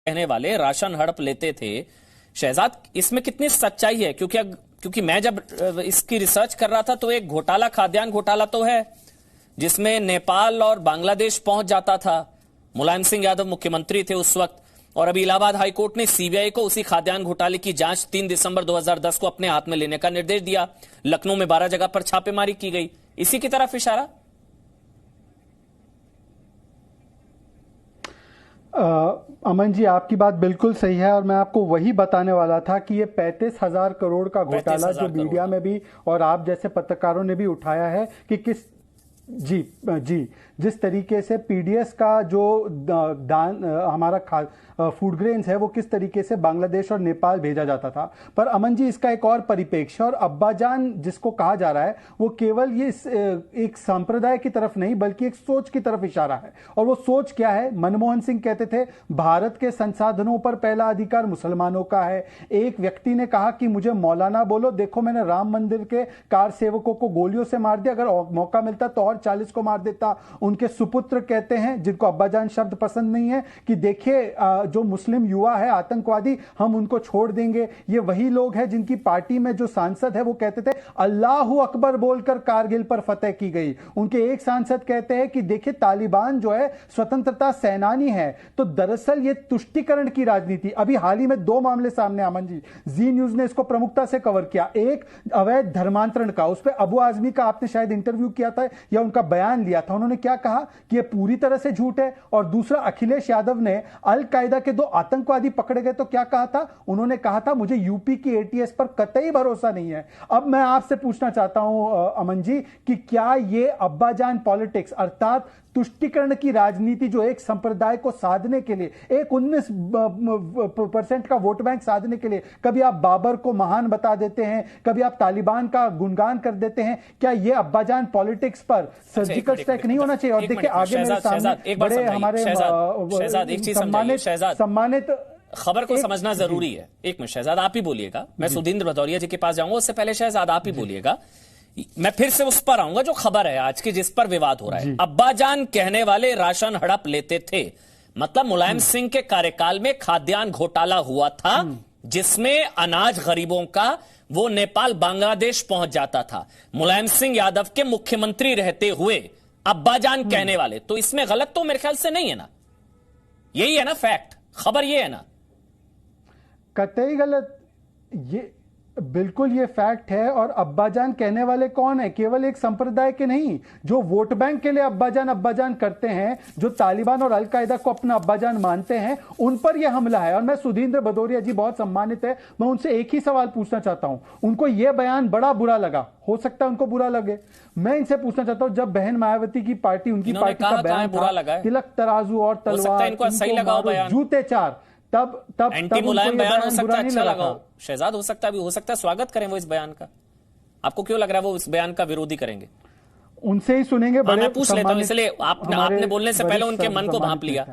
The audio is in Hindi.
कहने वाले राशन हड़प लेते थे। शहजाद, इसमें कितनी सच्चाई है? क्योंकि मैं जब इसकी रिसर्च कर रहा था तो एक घोटाला, खाद्यान्न घोटाला तो है जिसमें नेपाल और बांग्लादेश पहुंच जाता था। मुलायम सिंह यादव मुख्यमंत्री थे उस वक्त, और अभी इलाहाबाद हाईकोर्ट ने सीबीआई को उसी खाद्यान्न घोटाले की जांच 3 दिसंबर 2010 को अपने हाथ में लेने का निर्देश दिया। लखनऊ में 12 जगह पर छापेमारी की गई। इसी की तरफ इशारा। अमन जी, आपकी बात बिल्कुल सही है और मैं आपको वही बताने वाला था कि ये 35,000 करोड़ का घोटाला जो मीडिया में भी और आप जैसे पत्रकारों ने भी उठाया है कि किस जिस तरीके से पीडीएस का जो दान हमारा फूड ग्रेन्स है वो किस तरीके से बांग्लादेश और नेपाल भेजा जाता था। पर अमन जी, इसका एक और परिप्रेक्ष्य, और अब्बाजान जिसको कहा जा रहा है वो केवल ये एक संप्रदाय की तरफ नहीं बल्कि एक सोच की तरफ इशारा है। और वो सोच क्या है? मनमोहन सिंह कहते थे भारत के संसाधनों पर पहला अधिकार मुसलमानों का है। एक व्यक्ति ने कहा कि मुझे मौलाना बोलो, देखो मैंने राम मंदिर के कार सेवकों को गोलियों से मार दिया, अगर मौका मिलता तो और 40 को मार देता। उनके सुपुत्र कहते हैं, जिनको अब्बाजान शब्द पसंद नहीं है, कि देखिए जो मुस्लिम युवा है आतंकवादी, हम उनको छोड़ देंगे। ये वही लोग हैं जिनकी पार्टी में जो सांसद है वो कहते थे अल्लाहू अकबर बोलकर कारगिल पर फतेह की गई। उनके एक सांसद कहते हैं कि देखिए तालिबान जो है स्वतंत्रता सेनानी है। तो दरअसल ये तुष्टिकरण की राजनीति, अभी हाल ही में 2 मामले सामने, अमन जी न्यूज ने इसको प्रमुखता से कवर किया। एक अवैध धर्मांतरण का, उस पर अबू आजमी का आपने शायद इंटरव्यू किया था या उनका बयान लिया था। उन्होंने क्या कहा कि यह पूरी तरह से झूठ है। और दूसरा, अखिलेश यादव ने अल कायदा के 2 आतंकवादी पकड़े गए तो क्या कहा था? उन्होंने कहा था मुझे यूपी की एटीएस पर कतई भरोसा नहीं है। अब मैं आपसे पूछना चाहता हूं अमन जी कि क्या ये अब्बाजान पॉलिटिक्स अर्थात तुष्टिकरण की राजनीति जो एक संप्रदाय को साधने के लिए, एक 19% का वोट बैंक साधने के लिए, कभी आप बाबर को महान बता देते हैं, कभी आप तालिबान का गुणगान कर देते हैं, क्या ये अब्बाजान पॉलिटिक्स पर सर्जिकल स्ट्राइक नहीं होना चाहिए? और देखिए आगे मेरे सामने बड़े हमारे सम्मानित खबर को समझना जरूरी है। एक मिनट शहजाद, आप ही बोलिएगा, मैं सुधींद्र भदौरिया जी के पास जाऊंगा, उससे पहले शहजाद आप ही बोलिएगा। मैं फिर से उस पर आऊंगा जो खबर है आज की, जिस पर विवाद हो रहा है। अब्बाजान कहने वाले राशन हड़प लेते थे, मतलब मुलायम सिंह के कार्यकाल में खाद्यान्न घोटाला हुआ था जिसमें अनाज गरीबों का वो नेपाल बांग्लादेश पहुंच जाता था। मुलायम सिंह यादव के मुख्यमंत्री रहते हुए अब्बाजान कहने वाले, तो इसमें गलत तो मेरे ख्याल से नहीं है ना? यही है ना फैक्ट, खबर ये है ना? कतई गलत, ये बिल्कुल ये फैक्ट है। और अब्बाजान कहने वाले कौन है? केवल एक संप्रदाय के नहीं, जो वोट बैंक के लिए अब्बाजान करते हैं, जो तालिबान और अल कायदा को अपना अब्बाजान मानते हैं, उन पर यह हमला है। और मैं सुधींद्र भदौरिया जी बहुत सम्मानित है, मैं उनसे एक ही सवाल पूछना चाहता हूं। उनको यह बयान बड़ा बुरा लगा, हो सकता है उनको बुरा लगे। मैं इनसे पूछना चाहता हूं, जब बहन मायावती की पार्टी, उनकी पार्टी का बयान बुरा लगा, तिलक तराजू और तलवार जूते 4, तब एंटी मुलायम बयान हो सकता है, अच्छा लगा शहजाद, हो सकता है स्वागत करें वो इस बयान का। आपको क्यों लग रहा है वो इस बयान का विरोधी करेंगे? उनसे ही सुनेंगे। मैं पूछ लेता हूं, इसलिए आपने बोलने से पहले उनके मन को भांप लिया।